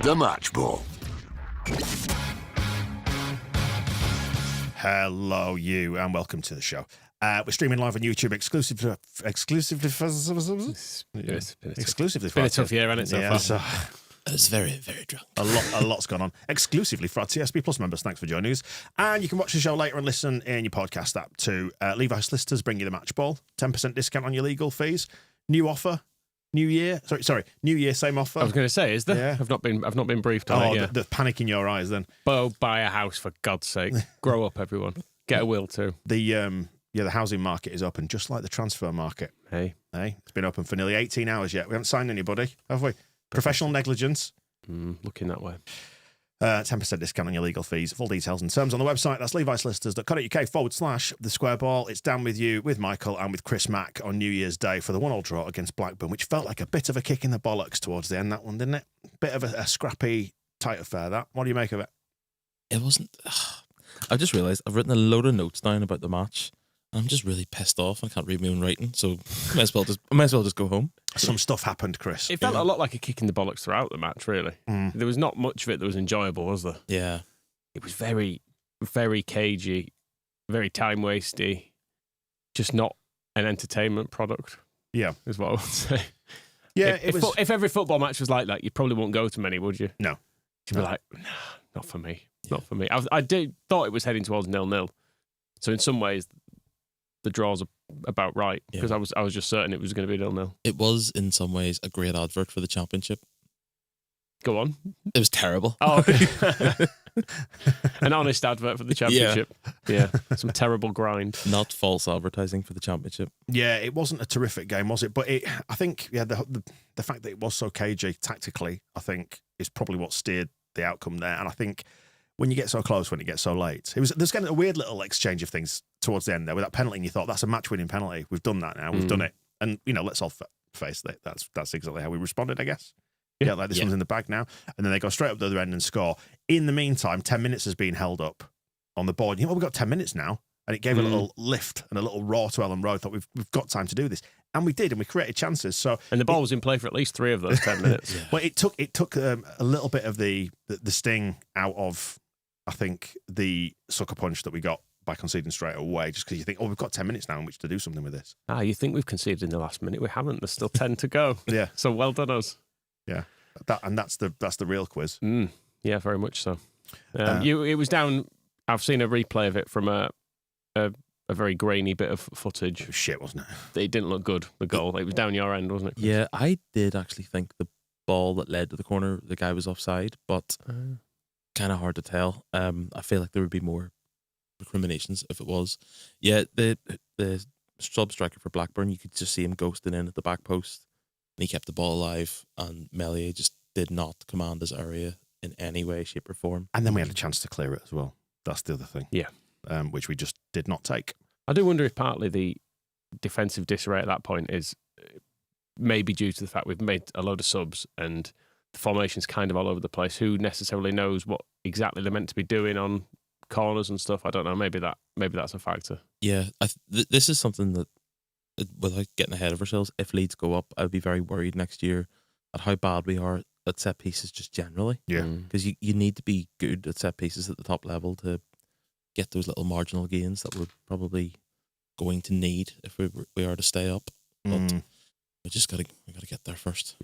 The Match Ball. Hello, you, and welcome to the show. We're streaming live on YouTube exclusively for Been a tough year, hasn't it, so far? So It's very, very drunk. a lot's gone on. Exclusively for our TSB Plus members. Thanks for joining us. And you can watch the show later and listen in your podcast app too. Levi's Solicitors bring you the match ball. 10% discount on your legal fees. New offer. New year. Sorry. New year, same offer. I was going to say, is there? Yeah. I've not been briefed on it yet. The panic in your eyes then. Buy a house, for God's sake. Grow up, everyone. Get a will too. The housing market is open, just like the transfer market. Hey, It's been open for nearly 18 hours yet. We haven't signed anybody, have we? Professional negligence. looking that way. 10% discount on your legal fees. Full details and terms on the website. That's levisolicitors.co.uk/the square ball. It's down with you, with Michael and with Chris Mack on New Year's Day for the 1-1 draw against Blackburn, which felt like a bit of a kick in the bollocks towards the end, that one, didn't it? Bit of a scrappy, tight affair, that. What do you make of it? It wasn't. I've just realised I've written a load of notes down about the match. I'm just really pissed off. I can't read my own writing, so I might as well just go home. Some stuff happened, Chris. It felt a lot like a kick in the bollocks throughout the match, really. There was not much of it that was enjoyable, was there? Yeah. It was very, very cagey, very time-wasty, just not an entertainment product. Yeah. Is what I would say. Yeah, if every football match was like that, you probably wouldn't go to many, would you? No. You'd be like, nah, not for me. Not for me. I thought it was heading towards 0-0. So in some ways, the draw's about right, because I was just certain it was going to be 0-0. It was, in some ways, a great advert for the championship. Go on. It was terrible. Oh, okay. An honest advert for the championship. Yeah. Some terrible grind. Not false advertising for the championship. Yeah, it wasn't a terrific game, was it? But I think, the fact that it was so cagey tactically, I think, is probably what steered the outcome there. And I think when you get so close, when it gets so late, there's kind of a weird little exchange of things towards the end there with that penalty, and you thought, that's a match-winning penalty. We've done that now. We've done it. And, let's all face that. That's exactly how we responded, I guess. Yeah, like this one's in the bag now. And then they go straight up the other end and score. In the meantime, 10 minutes has been held up on the board. We've got 10 minutes now. And it gave a little lift and a little roar to Ellen Rowe. Thought we've got time to do this. And we did, and we created chances. So and the ball was in play for at least 3 of those 10 minutes. Well, it took a little bit of the sting out of, I think, the sucker punch that we got by conceding straight away, just because you think, we've got 10 minutes now in which to do something with this. You think we've conceded in the last minute? We haven't. There's still 10 to go. Yeah. So well done us. Yeah. That's the real quiz. Yeah, very much so. It was down. I've seen a replay of it from a very grainy bit of footage. It was shit, wasn't it? It didn't look good, the goal. It was down your end, wasn't it? Yeah, I did actually think the ball that led to the corner, the guy was offside, but kind of hard to tell. I feel like there would be more recriminations if it was. Yeah, the sub-striker for Blackburn, you could just see him ghosting in at the back post, and he kept the ball alive, and Meslier just did not command his area in any way, shape or form. And then we had a chance to clear it as well. That's the other thing. Yeah. Which we just did not take. I do wonder if partly the defensive disarray at that point is maybe due to the fact we've made a load of subs and the formation's kind of all over the place. Who necessarily knows what exactly they're meant to be doing on corners and stuff? I don't know. Maybe that's a factor. Yeah, this is something that, without getting ahead of ourselves, if Leeds go up, I'd be very worried next year at how bad we are at set pieces just generally. Yeah. Because you need to be good at set pieces at the top level to get those little marginal gains that we're probably going to need if we are to stay up. But we just gotta get there first.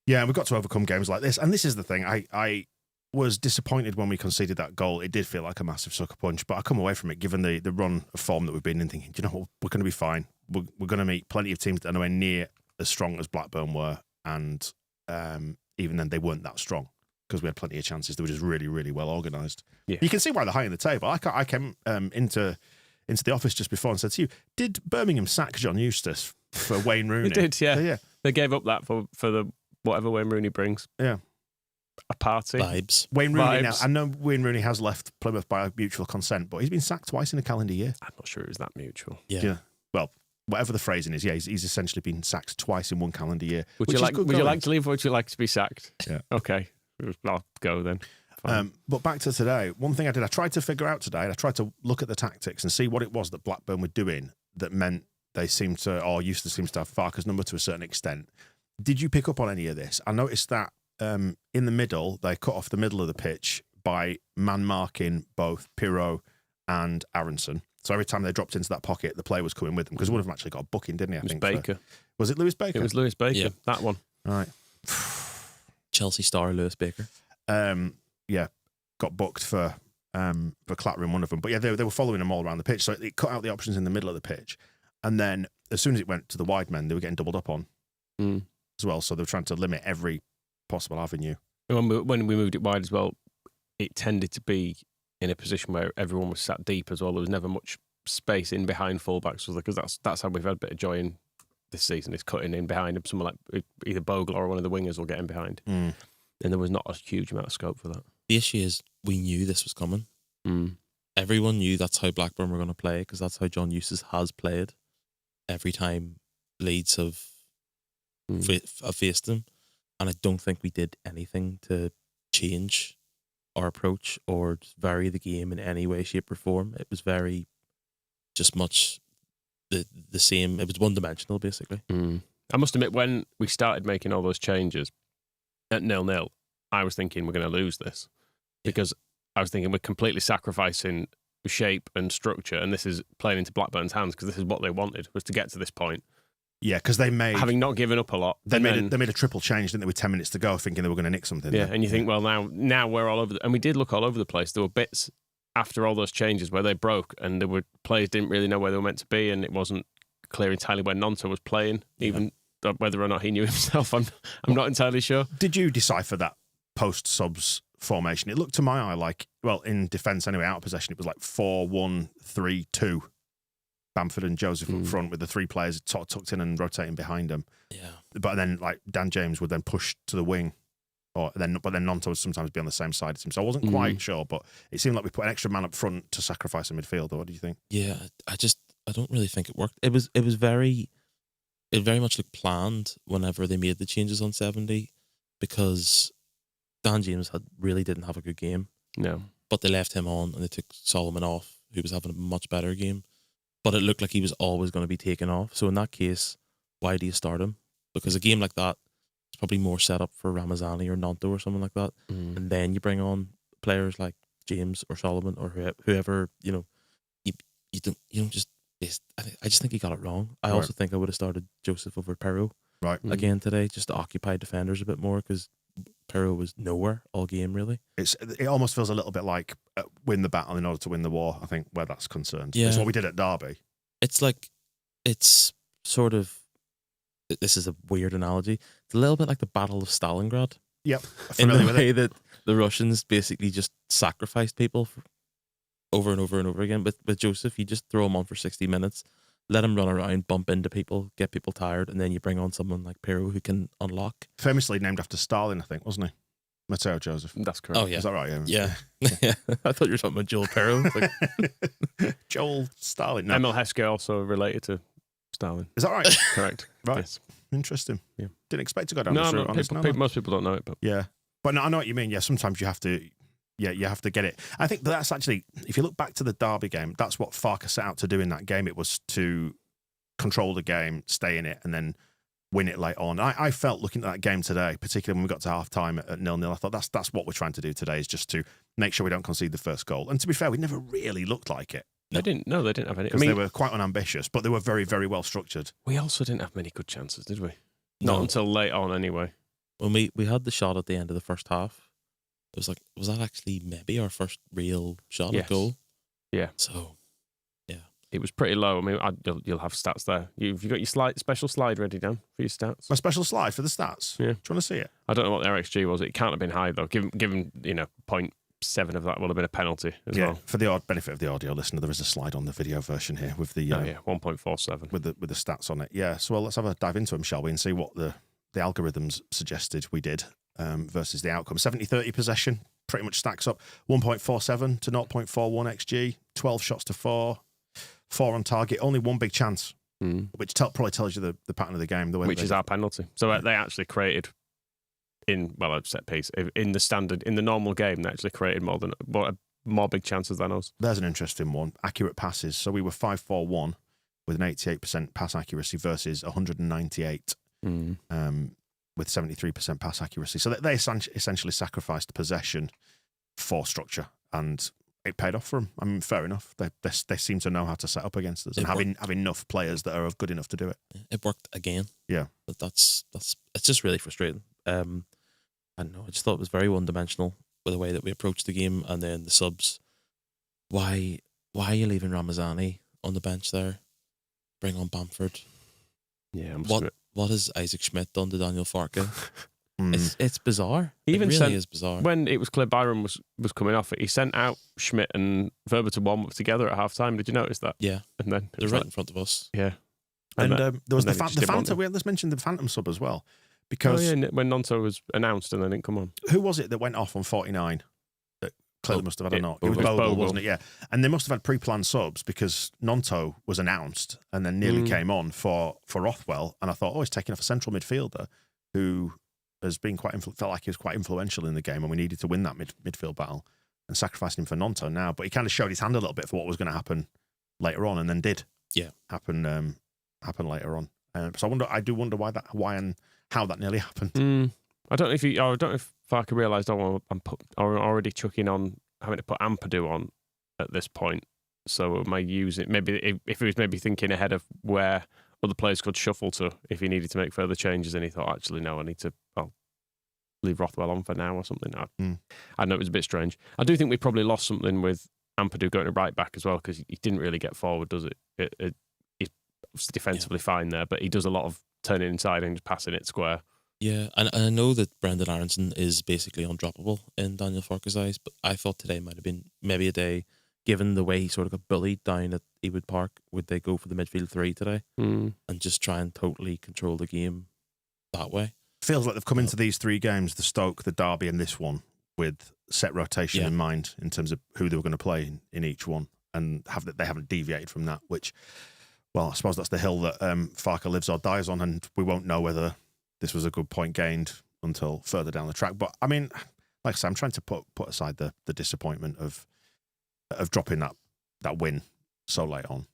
Yeah, we've got to overcome games like this. And this is the thing. I was disappointed when we conceded that goal. It did feel like a massive sucker punch, but I come away from it, given the run of form that we've been in, thinking, we're going to be fine. We're going to meet plenty of teams that are nowhere near as strong as Blackburn were. And even then, they weren't that strong because we had plenty of chances. They were just really, really well organised. Yeah. You can see why they're high in the table. I came into the office just before and said to you, did Birmingham sack John Eustace for Wayne Rooney? They did, yeah. Yeah. They gave up that for the whatever Wayne Rooney brings. Yeah. A party. Vibes. Wayne Rooney now. I know Wayne Rooney has left Plymouth by mutual consent, but he's been sacked twice in a calendar year. I'm not sure it was that mutual. Yeah. Well, whatever the phrasing is, he's essentially been sacked twice in one calendar year. Would you like to leave or would you like to be sacked? Yeah. Okay. I'll go then. But back to today, one thing I tried to figure out today, I tried to look at the tactics and see what it was that Blackburn were doing that meant they seemed to, or Eustace seems to have Farke's number to a certain extent. Did you pick up on any of this? I noticed that in the middle, they cut off the middle of the pitch by man marking both Pirro and Aronson. So every time they dropped into that pocket, the player was coming with them because one of them actually got a booking, didn't he? I think Baker. Was it Lewis Baker? It was Lewis Baker. Yeah. That one. Right. Chelsea star Lewis Baker. Got booked for clattering one of them. But yeah, they were following them all around the pitch. So it cut out the options in the middle of the pitch. And then as soon as it went to the wide men, they were getting doubled up on as well. So they were trying to limit every possible avenue. When we moved it wide as well, it tended to be in a position where everyone was sat deep as well. There was never much space in behind fullbacks, because that's how we've had a bit of joy in this season, is cutting in behind him. Someone like either Bogle or one of the wingers will get in behind. And there was not a huge amount of scope for that. The issue is we knew this was coming. Everyone knew that's how Blackburn were going to play, because that's how John Eustace has played every time Leeds have faced them. And I don't think we did anything to change our approach or vary the game in any way, shape or form. It was very just much the same. It was one-dimensional, basically. I must admit, when we started making all those changes at 0-0, I was thinking we're going to lose this, because I was thinking we're completely sacrificing shape and structure, and this is playing into Blackburn's hands, because this is what they wanted, was to get to this point. Yeah, because they made... Having not given up a lot. They made a triple change, didn't they, with 10 minutes to go, thinking they were going to nick something. Yeah, and you think, well, now we're all over... And we did look all over the place. There were bits after all those changes where they broke, and there were players didn't really know where they were meant to be, and it wasn't clear entirely where Nonto was playing, even whether or not he knew himself. I'm not entirely sure. Did you decipher that post-subs formation? It looked to my eye like, well, in defence anyway, out of possession, it was like 4-1-3-2. Bamford and Joseph up front with the three players tucked in and rotating behind them. Yeah. But then, like, Dan James would then push to the wing, but then Nonto would sometimes be on the same side as him. So I wasn't quite sure, but it seemed like we put an extra man up front to sacrifice a midfield. What do you think? Yeah, I don't really think it worked. It very much looked planned whenever they made the changes on 70, because Dan James really didn't have a good game. No. But they left him on and they took Solomon off, who was having a much better game. But it looked like he was always going to be taken off. So in that case, why do you start him? Because a game like that is probably more set up for Ramazani or Nonto or something like that. And then you bring on players like James or Solomon or whoever, you don't just... I just think he got it wrong. I also think I would have started Joseph over Pirro again today, just to occupy defenders a bit more, because Pirro was nowhere all game, really. It almost feels a little bit like win the battle in order to win the war, I think, where that's concerned. Yeah. It's what we did at Derby. It's sort of, this is a weird analogy, it's a little bit like the Battle of Stalingrad. Yep. In the way that the Russians basically just sacrificed people over and over and over again. With Joseph, you just throw him on for 60 minutes, let him run around, bump into people, get people tired, and then you bring on someone like Pirro who can unlock. Famously named after Stalin, I think, wasn't he? Matteo Joseph. That's correct. Oh, yeah. Is that right? Yeah. I thought you were talking about Joel Pirro. Joel Stalin. No. Emil Heskey also related to Stalin. Is that right? Correct. Right. Yes. Interesting. Yeah. Didn't expect to go down this route. Most people don't know it, but yeah. But no, I know what you mean. Yeah, sometimes you have to. Yeah, you have to get it. I think that's actually, if you look back to the Derby game, that's what Farke set out to do in that game. It was to control the game, stay in it, and then win it late on. I felt looking at that game today, particularly when we got to half time at 0-0, I thought that's what we're trying to do today, is just to make sure we don't concede the first goal. And to be fair, we never really looked like it. They didn't have any. Because they were quite unambitious, but they were very, very well structured. We also didn't have many good chances, did we? No. Not until late on, anyway. When we had the shot at the end of the first half, it was like, was that actually maybe our first real shot at goal? Yeah. So, yeah. It was pretty low. I mean, you'll have stats there. You've got your special slide ready, Dan, for your stats? My special slide for the stats? Yeah. Do you want to see it? I don't know what the RXG was. It can't have been high, though. Given 0.7 of that will have been a penalty as well. For the benefit of the audio listener, there is a slide on the video version here with the 1.47 with the stats on it. Yeah. So let's have a dive into them, shall we, and see what the algorithms suggested we did versus the outcome. 70-30 possession pretty much stacks up. 1.47 to 0.41 XG. 12 shots to 4. 4 on target. Only one big chance, which probably tells you the pattern of the game. Which is our penalty. So they actually created a set piece in the normal game. They actually created more big chances than us. There's an interesting one. Accurate passes. So we were 5-4-1 with an 88% pass accuracy versus 198. with 73% pass accuracy. So they essentially sacrificed possession for structure, and it paid off for them. I mean, fair enough. They seem to know how to set up against us and have enough players that are good enough to do it. It worked again. Yeah. But it's just really frustrating. I don't know. I just thought it was very one-dimensional with the way that we approached the game, and then the subs. Why are you leaving Ramazani on the bench there? Bring on Bamford. Yeah, what has Isaac Schmidt done to Daniel Farke? It's bizarre. He it really is bizarre. When it was clear Byron was coming off it, he sent out Schmidt and Verber to warm up together at half time. Did you notice that? Yeah. And then they're right in front of us. Yeah. And there was the Phantom. Let's mention the Phantom sub as well. Because when Nonto was announced and then didn't come on. Who was it that went off on 49? That clearly must have had a knock. It was Bogle, Bogle, wasn't it? Yeah. And they must have had pre-planned subs because Nonto was announced and then nearly came on for Rothwell. And I thought, he's taking off a central midfielder who has been felt like he was quite influential in the game, and we needed to win that midfield battle, and sacrificing him for Nonto now. But he kind of showed his hand a little bit for what was going to happen later on, and then did happen later on. So I do wonder why and how that nearly happened. I don't know if Farke realised I'm already chucking on having to put Ampadu on at this point. So am I using maybe if he was maybe thinking ahead of where other players could shuffle to if he needed to make further changes, and he thought, actually, no, I'll leave Rothwell on for now or something. I know it was a bit strange. I do think we probably lost something with Ampadu going to right back as well, because he didn't really get forward, does it? He's defensively fine there, but he does a lot of turning inside and just passing it square. Yeah, and I know that Brendan Aronson is basically undroppable in Daniel Farke's eyes, but I thought today might have been maybe a day, given the way he sort of got bullied down at Ewood Park, would they go for the midfield three today and just try and totally control the game that way? Feels like they've come into these three games, the Stoke, the Derby and this one, with set rotation in mind in terms of who they were going to play in each one, and they haven't deviated from that, which, well, I suppose that's the hill that Farke lives or dies on, and we won't know whether this was a good point gained until further down the track. But, I mean, like I said, I'm trying to put aside the disappointment of dropping that win so late on,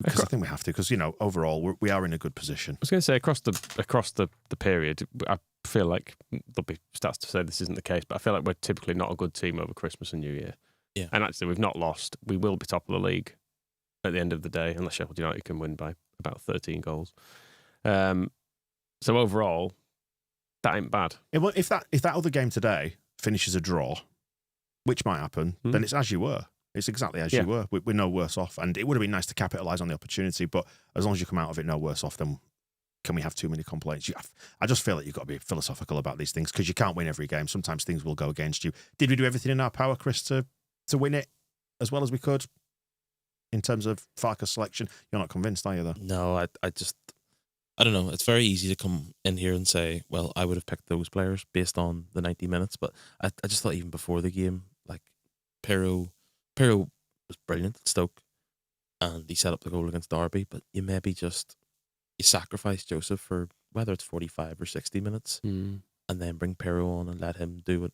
because I think we have to, because overall we are in a good position. I was going to say across the period, I feel like there'll be stats to say this isn't the case, but I feel like we're typically not a good team over Christmas and New Year. Yeah, and actually we've not lost. We will be top of the league at the end of the day, unless Sheffield United can win by about 13 goals. So overall, that ain't bad. If that other game today finishes a draw, which might happen, then it's as you were. It's exactly as you were. We're no worse off. And it would have been nice to capitalise on the opportunity, but as long as you come out of it no worse off, then can we have too many complaints? I just feel like you've got to be philosophical about these things, because you can't win every game. Sometimes things will go against you. Did we do everything in our power, Chris, to win it as well as we could in terms of Farke's selection? You're not convinced, are you, though? No, I don't know. It's very easy to come in here and say, well, I would have picked those players based on the 90 minutes, but I just thought even before the game, like Pirro was brilliant at Stoke, and he set up the goal against Derby, but you sacrifice Joseph for whether it's 45 or 60 minutes, and then bring Pirro on and let him do what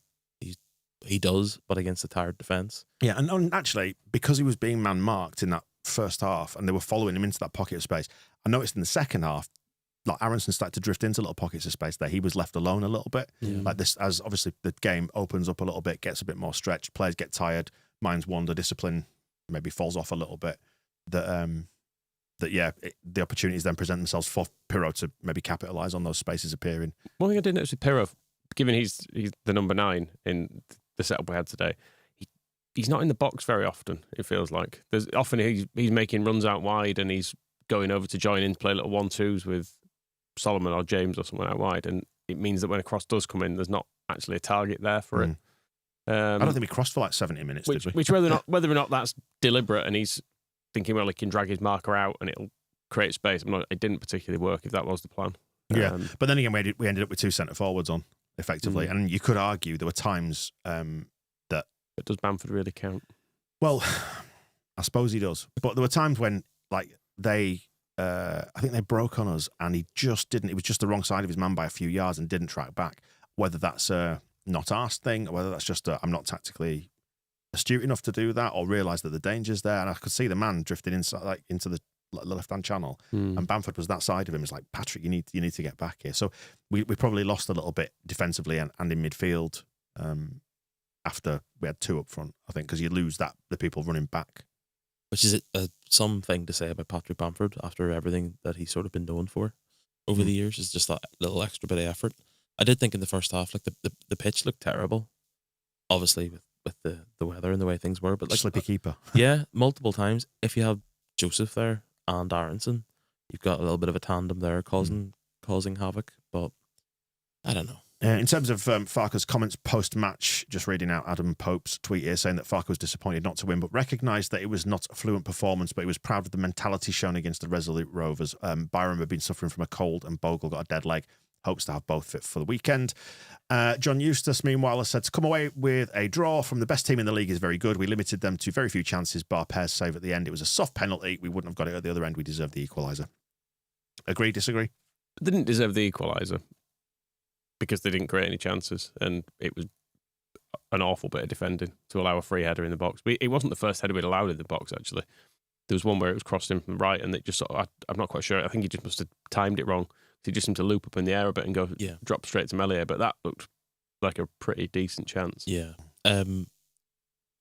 he does, but against a tired defence. Yeah, and actually, because he was being man-marked in that first half, and they were following him into that pocket of space, I noticed in the second half, like Aronson started to drift into little pockets of space there. He was left alone a little bit. Like this, as obviously the game opens up a little bit, gets a bit more stretched, players get tired, minds wander, discipline maybe falls off a little bit. The opportunities then present themselves for Pirro to maybe capitalise on those spaces appearing. One thing I did notice with Pirro, given he's the number 9 in the setup we had today, he's not in the box very often, it feels like. There's often he's making runs out wide, and he's going over to join in, play little 1-2s with Solomon or James or someone out wide, and it means that when a cross does come in, there's not actually a target there for it. I don't think we crossed for like 70 minutes, did we? Which whether or not that's deliberate, and he's thinking, well, he can drag his marker out and it'll create space. It didn't particularly work if that was the plan. Yeah, but then again, we ended up with 2 centre forwards on effectively, and you could argue there were times that. But does Bamford really count? Well, I suppose he does, but there were times when I think they broke on us, and he just didn't. It was just the wrong side of his man by a few yards and didn't track back. Whether that's not our thing, or whether that's just I'm not tactically astute enough to do that, or realise that the danger's there. And I could see the man drifting inside, like into the left-hand channel, and Bamford was that side of him. It's like, Patrick, you need to get back here. So we probably lost a little bit defensively and in midfield after we had 2 up front, I think, because you lose the people running back. Which is something to say about Patrick Bamford after everything that he's sort of been known for over the years, is just that little extra bit of effort. I did think in the first half, like the pitch looked terrible, obviously with the weather and the way things were, but like Slippy keeper. Yeah, multiple times. If you have Joseph there and Aronson, you've got a little bit of a tandem there causing havoc, but I don't know. In terms of Farke's comments post-match, just reading out Adam Pope's tweet here saying that Farke was disappointed not to win, but recognised that it was not a fluent performance, but he was proud of the mentality shown against the resolute Rovers. Byram had been suffering from a cold and Bogle got a dead leg. Hopes to have both fit for the weekend. John Eustace, meanwhile, has said to come away with a draw from the best team in the league is very good. We limited them to very few chances, bar Pear's save at the end. It was a soft penalty. We wouldn't have got it at the other end. We deserved the equaliser. Agree, disagree? Didn't deserve the equaliser because they didn't create any chances, and it was an awful bit of defending to allow a free header in the box. It wasn't the first header we'd allowed in the box, actually. There was one where it was crossed in from the right, and it just I'm not quite sure. I think he just must have timed it wrong. He just seemed to loop up in the air a bit and drop straight to Meslier, but that looked like a pretty decent chance. Yeah.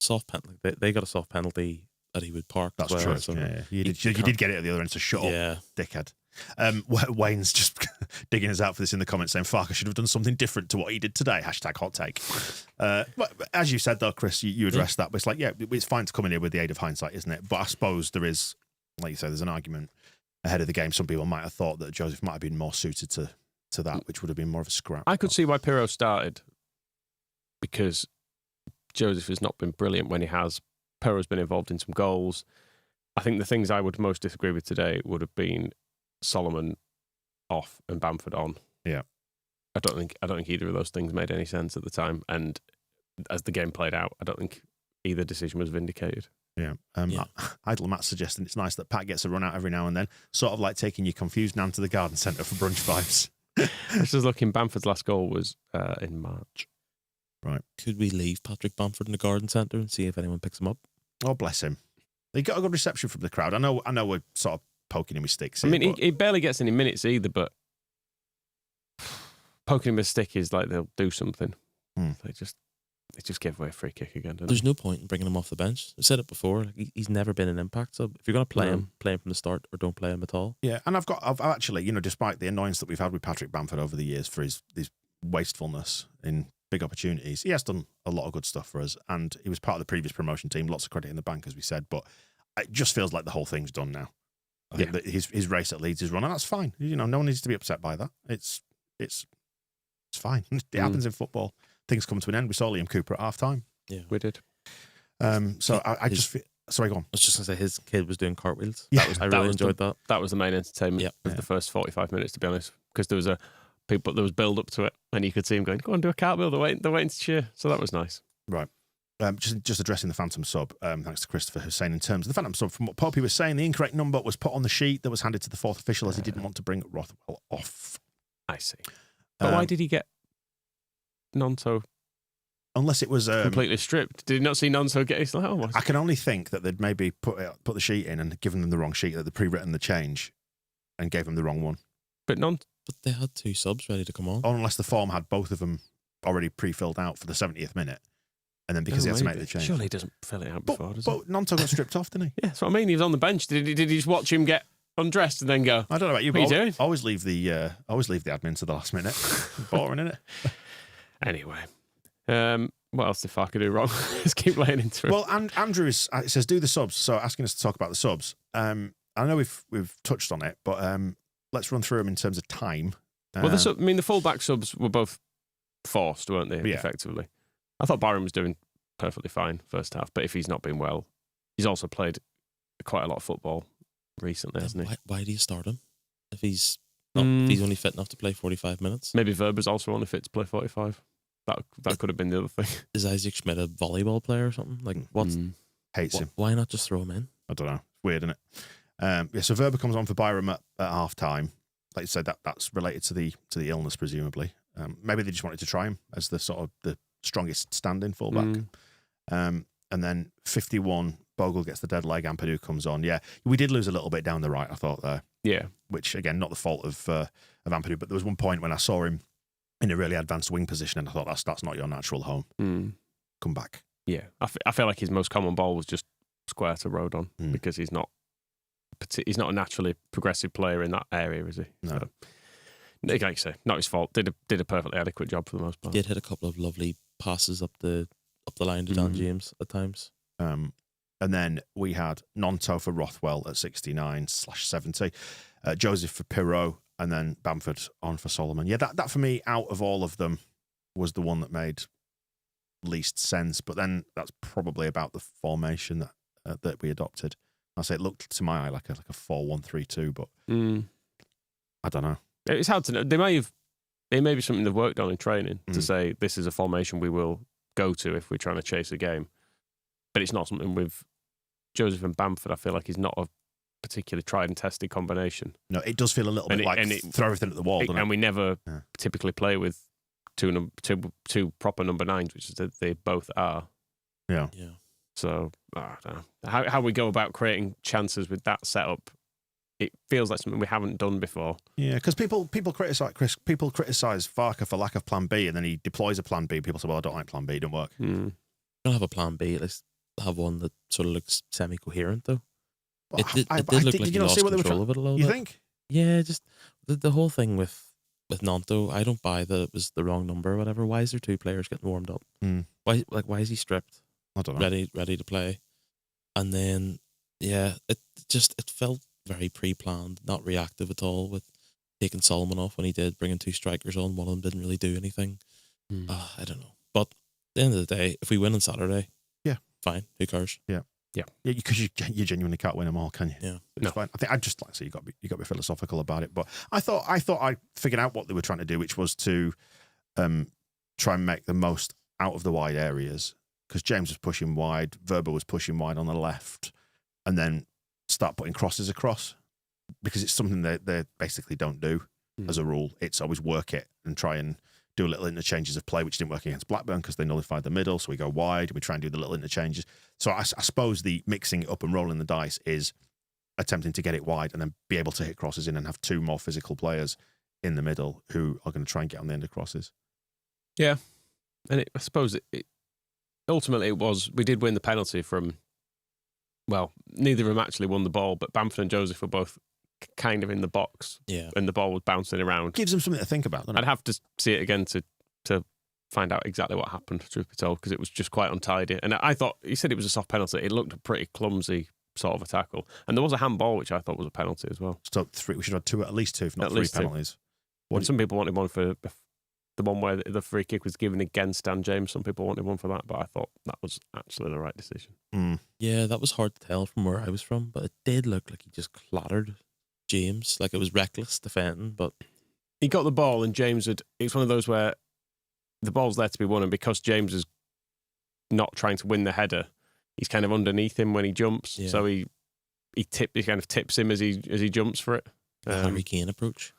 Soft penalty. They got a soft penalty that he would park. That's as well, true. so Yeah. You did get it at the other end, so shut up, dickhead. Wayne's just digging us out for this in the comments saying Farke should have done something different to what he did today. #hot take. But as you said though, Chris, you addressed that. But it's like, it's fine to come in here with the aid of hindsight, isn't it? But I suppose there is, like you say, there's an argument ahead of the game. Some people might have thought that Joseph might have been more suited to that, which would have been more of a scrap. I could see why Pirro started, because Joseph has not been brilliant when he has. Pirro's been involved in some goals. I think the things I would most disagree with today would have been Solomon off and Bamford on. Yeah. I don't think either of those things made any sense at the time, and as the game played out, I don't think either decision was vindicated. Yeah. Idle Matt suggesting it's nice that Pat gets a run out every now and then, sort of like taking your confused nan to the garden centre for brunch vibes. Just looking, Bamford's last goal was in March. Right. Could we leave Patrick Bamford in the garden centre and see if anyone picks him up? Oh, bless him. He got a good reception from the crowd. I know we're sort of poking him with sticks here, I mean, he barely gets any minutes either, but poking him with a stick is like they'll do something. They just gave away a free kick again. There's no point in bringing him off the bench. I've said it before. He's never been an impact sub. If you're going to play him from the start, or don't play him at all. Yeah, and I've actually, despite the annoyance that we've had with Patrick Bamford over the years for his wastefulness in big opportunities, he has done a lot of good stuff for us, and he was part of the previous promotion team. Lots of credit in the bank, as we said, but it just feels like the whole thing's done now. I think that his race at Leeds is run, and that's fine. No one needs to be upset by that. It's fine. It happens in football. Things come to an end. We saw Liam Cooper at half time. Yeah, we did. So I just feel, sorry, go on. I was just going to say his kid was doing cartwheels. Yeah, I really enjoyed that. That was the main entertainment of the first 45 minutes, to be honest, because there was build up to it, and you could see him going, "Go on, do a cartwheel." They're waiting to cheer. So that was nice. Right. Just addressing the Phantom sub, thanks to Christopher Hussein. In terms of the Phantom sub, from what Poppy was saying, the incorrect number was put on the sheet that was handed to the fourth official as he didn't want to bring Rothwell off. I see. But why did he get Nonto? Unless it was completely stripped. Did you not see Nonso get his I can only think that they'd maybe put the sheet in and given them the wrong sheet, that they'd pre-written the change and gave them the wrong one. But they had 2 subs ready to come on. Or unless the form had both of them already pre-filled out for the 70th minute. And then because he had to make the change. Surely he doesn't fill it out before, does he? But Nonto got stripped off, didn't he? Yeah, that's what I mean. He was on the bench. Did he just watch him get undressed and then go, I don't know about you, what but are you doing? Always leave the admin to the last minute. Boring, isn't it? Anyway. What else did Farke do wrong? Let's keep laying into it. Well, and Andrew says do the subs, so asking us to talk about the subs. I know we've touched on it, but let's run through them in terms of time. Well, the fullback subs were both forced, weren't they? Yeah. Effectively, I thought Byron was doing perfectly fine first half, but if he's not been well, he's also played quite a lot of football recently, hasn't he? Why do you start him if he's not? If he's only fit enough to play 45 minutes? Maybe Verber's also only fit to play 45. That could have been the other thing. Is Isaac Schmidt a volleyball player or something? Like, hates him. Why not just throw him in? I don't know. Weird, isn't it? So Verber comes on for Byram at half time. Like you said, that's related to the illness, presumably. Maybe they just wanted to try him as the sort of the strongest stand-in fullback. And then 51, Bogle gets the dead leg, Ampadu comes on. Yeah, we did lose a little bit down the right, I thought, there. Yeah. Which, again, not the fault of Ampadu, but there was one point when I saw him in a really advanced wing position and I thought, that's not your natural home. Come back. Yeah. I feel like his most common ball was just square to Rodon because he's not a naturally progressive player in that area, is he? No. So, like you say, not his fault. Did a perfectly adequate job for the most part. Did hit a couple of lovely passes up the line to Dan James at times. And then we had Nonto for Rothwell at 69/70, Joseph for Pirot, and then Bamford on for Solomon. Yeah, that for me, out of all of them, was the one that made least sense. But then that's probably about the formation that we adopted. I say it looked to my eye like a 4-1-3-2, but I don't know. It's hard to know. It may be something they've worked on in training to say this is a formation we will go to if we're trying to chase a game. But it's not something with Joseph and Bamford. I feel like is not a particularly tried and tested combination. No, it does feel a little bit like throw everything at the wall, doesn't it? And we never typically play with two proper number 9s, which is that they both are. Yeah. So I don't know. How we go about creating chances with that setup, it feels like something we haven't done before. Yeah, because people criticize Farker for lack of plan B, and then he deploys a plan B. People say, "Well, I don't like plan B; it didn't work." Don't have a plan B. Let's have one that sort of looks semi-coherent, though. Well, it did look like you lost control of it a little bit. You think? Yeah, just the whole thing with Nonto. I don't buy that it was the wrong number or whatever. Why is there 2 players getting warmed up? Why is he stripped? I don't know. Ready to play, and then it felt very pre-planned, not reactive at all. With taking Solomon off when he did, bringing 2 strikers on, one of them didn't really do anything. I don't know, but at the end of the day, if we win on Saturday, fine. Who cares? Yeah, because you genuinely can't win them all, can you? Yeah, it's fine. I think I just like to say you got to be philosophical about it. But I thought I figured out what they were trying to do, which was to try and make the most out of the wide areas. Because James was pushing wide, Verba was pushing wide on the left, and then start putting crosses across, because it's something that they basically don't do as a rule. It's always work it and try and do little interchanges of play, which didn't work against Blackburn because they nullified the middle. So we go wide, and we try and do the little interchanges. So I suppose the mixing it up and rolling the dice is attempting to get it wide and then be able to hit crosses in and have 2 more physical players in the middle who are going to try and get on the end of crosses. Yeah, and I suppose ultimately it was, we did win the penalty from, well, neither of them actually won the ball, but Bamford and Joseph were both kind of in the box, and the ball was bouncing around. Gives them something to think about, doesn't it? I'd have to see it again to find out exactly what happened, truth be told, because it was just quite untidy. And I thought, he said it was a soft penalty. It looked a pretty clumsy sort of a tackle. And there was a handball, which I thought was a penalty as well. So we should have 2, at least 2, if not 3 penalties. Some people wanted one for the one where the free kick was given against Dan James. Some people wanted one for that, but I thought that was actually the right decision. Yeah, that was hard to tell from where I was from, but it did look like he just clattered James. Like it was reckless defending, but he got the ball and James it's one of those where the ball's there to be won, and because James is not trying to win the header, he's kind of underneath him when he jumps. Yeah. So he kind of tips him as he jumps for it. Harry Kane approach.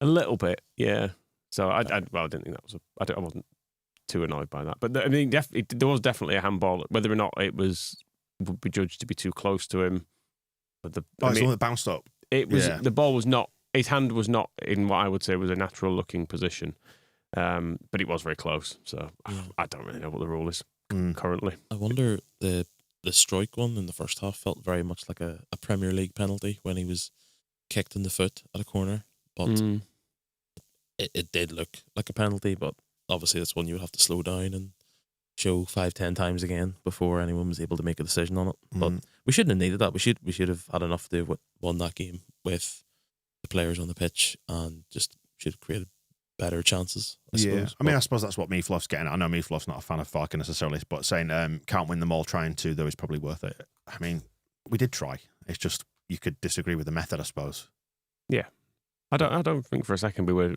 A little bit, yeah. So I didn't think that was I wasn't too annoyed by that. But I mean, there was definitely a handball. Whether or not it would be judged to be too close to him. But it's the one that bounced up. It was the ball was not. His hand was not in what I would say was a natural looking position. But it was very close. So I don't really know what the rule is currently. I wonder the strike one in the first half felt very much like a Premier League penalty when he was kicked in the foot at a corner, but. It did look like a penalty, but obviously that's one you would have to slow down and show 5-10 times again before anyone was able to make a decision on it. But we shouldn't have needed that. We should have had enough to have won that game with the players on the pitch and just should have created better chances, I suppose. I mean, I suppose that's what Meafloff's getting at. I know Meafloff's not a fan of Farker necessarily, but saying can't win them all, trying to, though, is probably worth it. I mean, we did try. It's just you could disagree with the method, I suppose. Yeah. I don't think for a second we were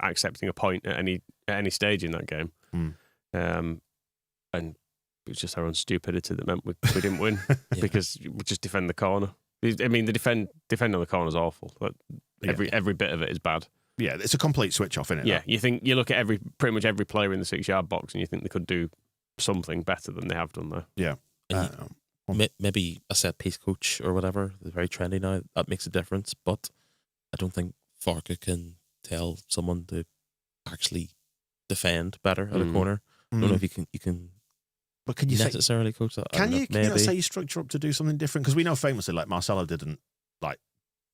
accepting a point at any stage in that game. And it was just our own stupidity that meant we didn't win because we just defend the corner. I mean, the defend on the corner is awful. But every bit of it is bad. Yeah, it's a complete switch off, isn't it? Yeah, you look at pretty much every player in the 6-yard box and you think they could do something better than they have done there. Yeah. maybe a set piece coach or whatever. They're very trendy now. That makes a difference, but I don't think Farke can tell someone to actually defend better at a corner. I don't know if you can. But can you necessarily coach that? Can you say you structure up to do something different? Because we know famously, like Marcelo didn't like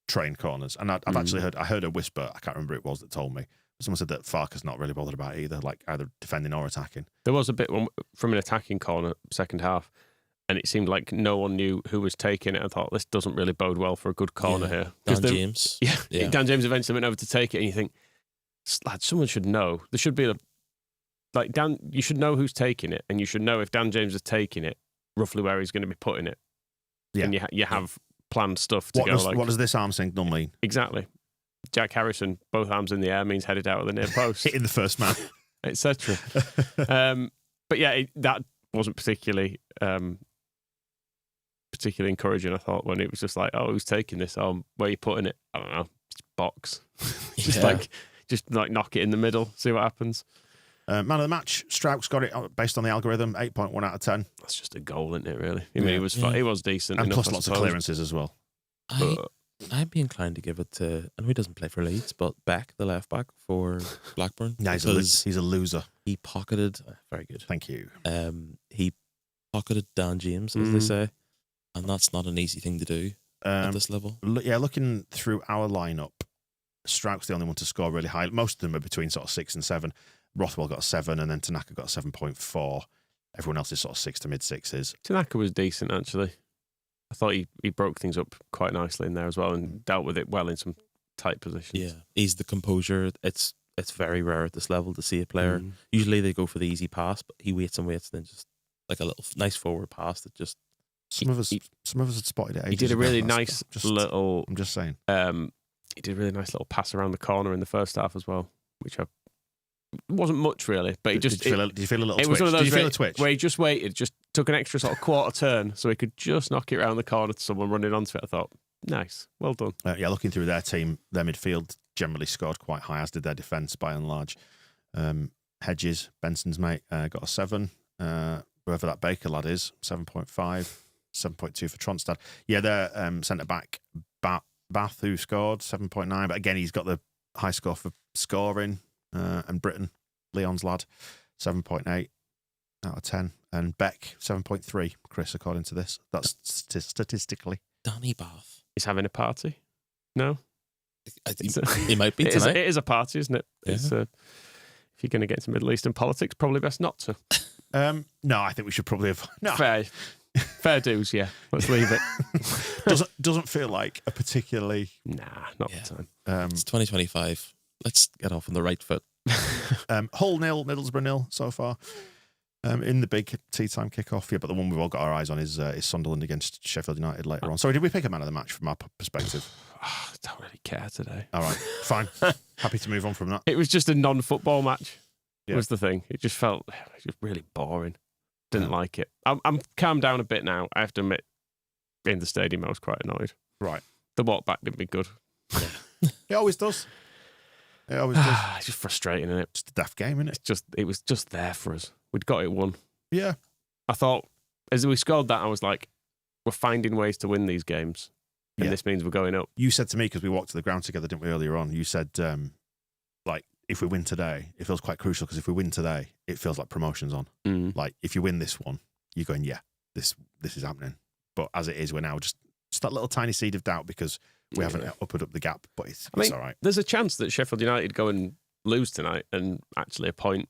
train corners, and I've actually heard a whisper. I can't remember who it was that told me. Someone said that Farke's not really bothered about either, like either defending or attacking. There was a bit from an attacking corner second half, and it seemed like no one knew who was taking it. I thought this doesn't really bode well for a good corner here. Dan James. Yeah, Dan James eventually went over to take it, and you think, lad, someone should know. There should be Dan. You should know who's taking it, and you should know if Dan James is taking it, roughly where he's going to be putting it. Yeah, and you have planned stuff to go. What does this arm signal mean? Exactly. Jack Harrison, both arms in the air, means headed out of the near post. Hitting the first man. Etc. But yeah, that wasn't particularly encouraging, I thought, when it was just like, oh, who's taking this? Oh, where are you putting it? I don't know. Box. just knock it in the middle, see what happens. Man of the match, Strauch's got it based on the algorithm, 8.1 out of 10. That's just a goal, isn't it, really? I mean, he was decent. And plus lots of clearances as well. I'd be inclined to give it to, I know he doesn't play for Leeds, but Beck, the left back for Blackburn. Yeah, he's a loser. He pocketed, very good. Thank you. He pocketed Dan James, as they say, and that's not an easy thing to do at this level. Looking through our lineup, Strauch's the only one to score really high. Most of them are between sort of 6 and 7. Rothwell got a 7, and then Tanaka got a 7.4. Everyone else is sort of 6 to mid 6s. Tanaka was decent, actually. I thought he broke things up quite nicely in there as well and dealt with it well in some tight positions. Yeah, he's the composure. It's very rare at this level to see a player. Usually they go for the easy pass, but he waits and then just like a little nice forward pass that just. Some of us had spotted it. He did a really nice little. I'm just saying. He did a really nice little pass around the corner in the first half as well, which wasn't much really, but did you feel a little twitch? It was one of those did you feel a twitch? Where he just waited, just took an extra sort of quarter turn so he could just knock it around the corner to someone running onto it. I thought, nice, well done. Looking through their team, their midfield generally scored quite high, as did their defence by and large. Hedges, Benson's mate, got a 7. Whoever that Baker lad is, 7.5, 7.2 for Tronstad. Yeah, their centre back, Bath, who scored 7.9, but again, he's got the high score for scoring. And Britain, Leon's lad, 7.8 out of 10. And Beck, 7.3, Chris, according to this. That's statistically. Danny Bath. He's having a party? No? I think he might be tonight. It is a party, isn't it? Yeah. If you're going to get into Middle Eastern politics, probably best not to. No, I think we should probably have... No. Fair dues, yeah. Let's leave it. Doesn't feel like a particularly... Nah, not the time. It's 2025. Let's get off on the right foot. Hull 0, Middlesbrough 0 so far. In the big tea time kickoff, but the one we've all got our eyes on is Sunderland against Sheffield United later on. Sorry, did we pick a man of the match from our perspective? I don't really care today. All right, fine. Happy to move on from that. It was just a non-football match. Was the thing. It just felt just really boring. Didn't like it. I'm calmed down a bit now. I have to admit, in the stadium, I was quite annoyed. Right. The walk back didn't be good. It always does. It always does. It's just frustrating, isn't it? It's a daft game, isn't it? It was just there for us. We'd got it won. Yeah. I thought, as we scored that, I was like, we're finding ways to win these games. And this means we're going up. You said to me, because we walked to the ground together, didn't we, earlier on, you said, if we win today, it feels quite crucial, because if we win today, it feels like promotion's on. Like, if you win this one, you're going, yeah, this is happening. But as it is, we're now just that little tiny seed of doubt, because we haven't uppered up the gap, but it's all right. There's a chance that Sheffield United go and lose tonight, and actually a point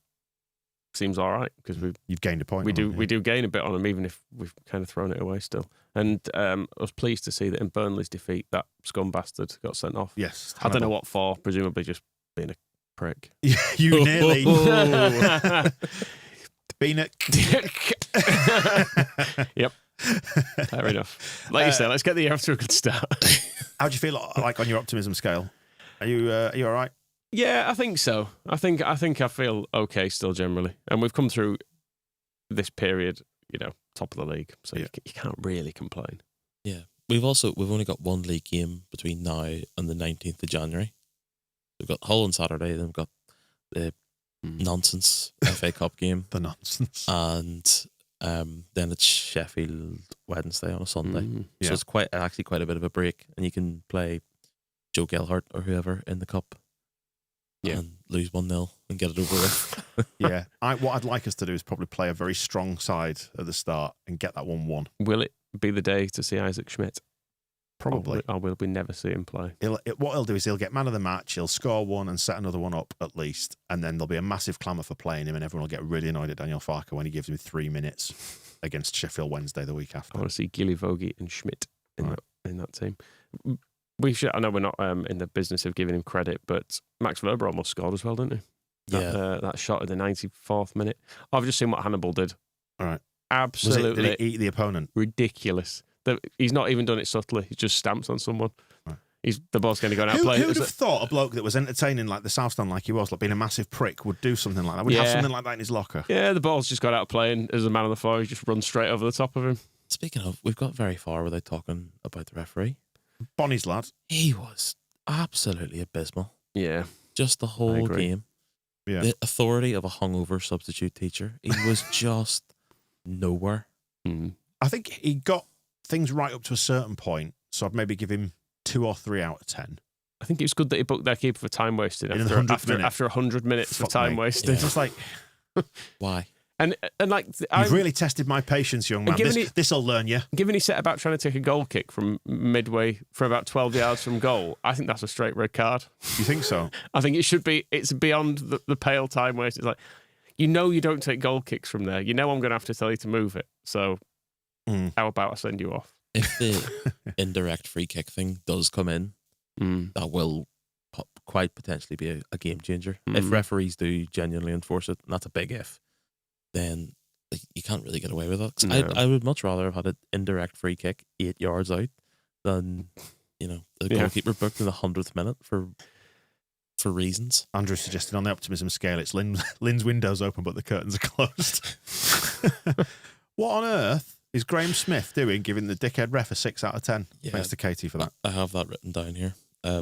seems all right, because you've gained a point. We do gain a bit on them, even if we've kind of thrown it away still. And I was pleased to see that in Burnley's defeat, that scum bastard got sent off. Yes, I don't know what for. Presumably just being a prick. You nearly. Being a. Yep. Fair enough. Like you said, let's get the year off to a good start. How do you feel like on your optimism scale? Are you all right? Yeah, I think so. I think I feel okay still generally, and we've come through this period, top of the league, so you can't really complain. Yeah, we've only got one league game between now and the 19th of January. We've got Hull on Saturday, then we've got the nonsense FA Cup game. The nonsense. And Then it's Sheffield Wednesday on a Sunday. Yeah. So it's actually quite a bit of a break, and you can play Joe Gelhardt or whoever in the cup. Yeah. And lose 1-0 and get it over with. Yeah. What I'd like us to do is probably play a very strong side at the start and get that 1-1. Will it be the day to see Isaac Schmidt? Probably. Or will we never see him play? What he'll do is he'll get man of the match, he'll score one and set another one up at least, and then there'll be a massive clamour for playing him, and everyone will get really annoyed at Daniel Farke when he gives him 3 minutes against Sheffield Wednesday the week after. I want to see Gilly Vogie and Schmidt in that team. We should. I know we're not in the business of giving him credit, but Max Verber almost scored as well, didn't he? That shot at the 94th minute. I've just seen what Hannibal did. All right. Absolutely. Did he eat the opponent? Ridiculous. He's not even done it subtly. He just stamps on someone. Right. The ball's going to go out of play. Who would have thought a bloke that was entertaining like the South Stand like he was, like being a massive prick, would do something like that? Would have something like that in his locker? Yeah, the ball's just got out of play, and as a man on the floor, he just runs straight over the top of him. Speaking of, we've got very far without talking about the referee. Bonnie's lad. He was absolutely abysmal. Yeah. Just the whole game. Yeah. The authority of a hungover substitute teacher. He was just nowhere. I think he got things right up to a certain point, so I'd maybe give him 2 or 3 out of 10. I think it was good that he booked their keeper for time wasted after 100 minutes of time wasted. Yeah. It's just like, why? And like, you've really tested my patience, young man. This'll learn you. Given he set about trying to take a goal kick from midway, from about 12 yards from goal, I think that's a straight red card. You think so? I think it should be. It's beyond the pale time waste. It's like, you don't take goal kicks from there. You know I'm going to have to tell you to move it. So how about I send you off? If the indirect free kick thing does come in, that will quite potentially be a game changer. If referees do genuinely enforce it, and that's a big if, then you can't really get away with it. No. I would much rather have had an indirect free kick 8 yards out than the goalkeeper booked in the 100th minute for reasons. Andrew suggested on the optimism scale, it's Lynn's window's open, but the curtains are closed. What on earth is Graham Smith doing, giving the dickhead ref a 6 out of 10? Yeah, thanks to Katie for that. I have that written down here. I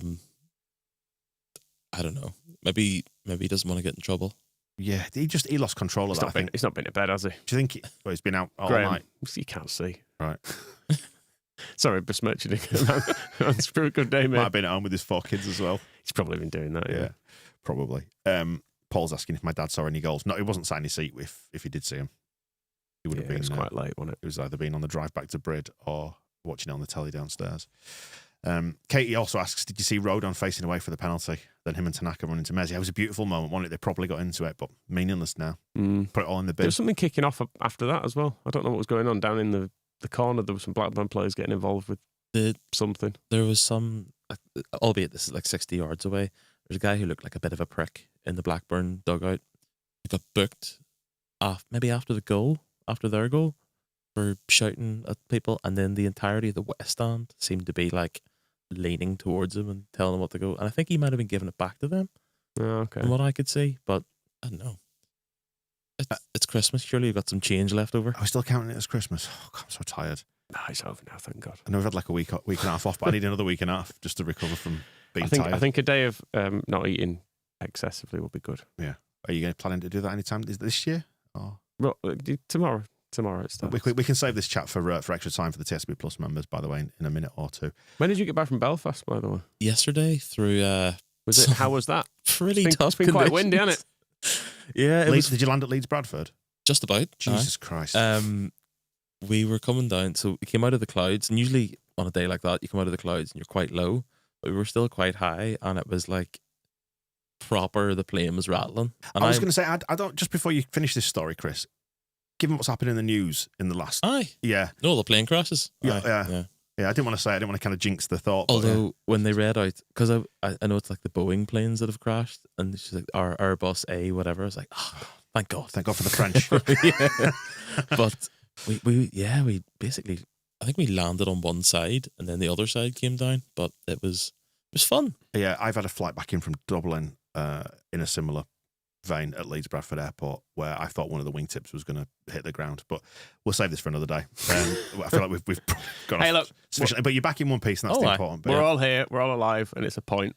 don't know. Maybe he doesn't want to get in trouble. Yeah, he lost control of that. He's not been to bed, has he? Do you think he's been out all Graham, night? You can't see. Right. Sorry, besmirching him. It's a good day, mate. Might have been at home with his 4 kids as well. He's probably been doing that, yeah. Probably. Paul's asking if my dad saw any goals. No, he wasn't sat in his seat if he did see him. He would have been. It was quite late, wasn't it? It was either been on the drive back to Brid or watching it on the telly downstairs. Katie also asks, did you see Rodon facing away for the penalty? Then him and Tanaka run into Messi. It was a beautiful moment, wasn't it? They probably got into it, but meaningless now. Put it all in the bin. There was something kicking off after that as well. I don't know what was going on down in the corner. There were some Blackburn players getting involved with something. There was some, albeit this is like 60 yards away, there's a guy who looked like a bit of a prick in the Blackburn dugout. He got booked maybe after their goal, for shouting at people, and then the entirety of the West Stand seemed to be like leaning towards him and telling him what to go. And I think he might have been giving it back to them. Oh, okay. From what I could see, but I don't know. It's Christmas. Surely you've got some change left over. I was still counting it as Christmas. Oh, God, I'm so tired. No, it's over now, thank God. I know we've had like a week and a half off, but I need another week and a half just to recover from being tired. I think a day of not eating excessively will be good. Yeah. Are you planning to do that anytime this year? Or? Well, tomorrow it starts. We can save this chat for extra time for the TSB Plus members, by the way, in a minute or two. When did you get back from Belfast, by the way? Yesterday through... How was that? Pretty tough. It's been quite windy, hasn't it? Yeah. Did you land at Leeds Bradford? Just about. Jesus Christ. We were coming down, so we came out of the clouds, and usually on a day like that, you come out of the clouds and you're quite low, but we were still quite high, and it was like proper, the plane was rattling. And I was going to say, I don't, just before you finish this story, Chris, given what's happened in the news in the last... Aye. Yeah. No, the plane crashes. Yeah, I didn't want to kind of jinx the thought. Although, when they read out, because I know it's like the Boeing planes that have crashed, and she's like, our Airbus A, whatever, I was like, oh, thank God. Thank God for the French. But we basically, I think we landed on one side, and then the other side came down, but it was fun. Yeah, I've had a flight back in from Dublin in a similar vein at Leeds Bradford Airport, where I thought one of the wingtips was going to hit the ground, but we'll save this for another day. I feel like we've got hey, look, sufficiently, but you're back in one piece, and that's the important bit. We're all here, we're all alive, and it's a point.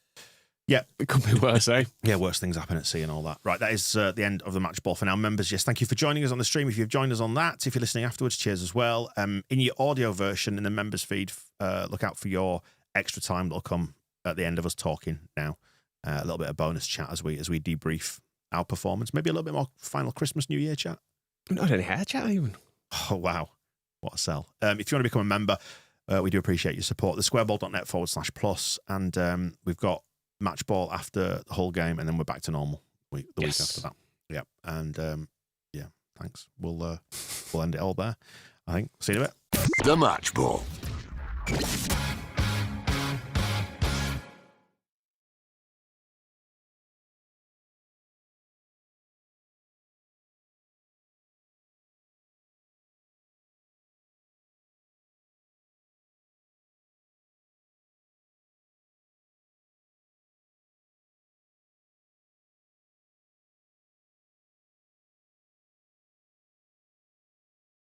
Yeah. It could be worse, eh? Yeah, worse things happen at sea and all that. Right, that is the end of the match ball for now. Members, yes, thank you for joining us on the stream. If you've joined us on that, if you're listening afterwards, cheers as well. In your audio version, in the members feed, look out for your extra time that'll come at the end of us talking now. A little bit of bonus chat as we debrief our performance. Maybe a little bit more final Christmas, New Year chat. Not any hair chat even. Oh, wow. What a sell. If you want to become a member, we do appreciate your support. The squareball.net/plus. And we've got match ball after the whole game, and then we're back to normal the week after that. Yeah. And yeah, thanks. We'll end it all there, I think. See you in a bit. The match ball.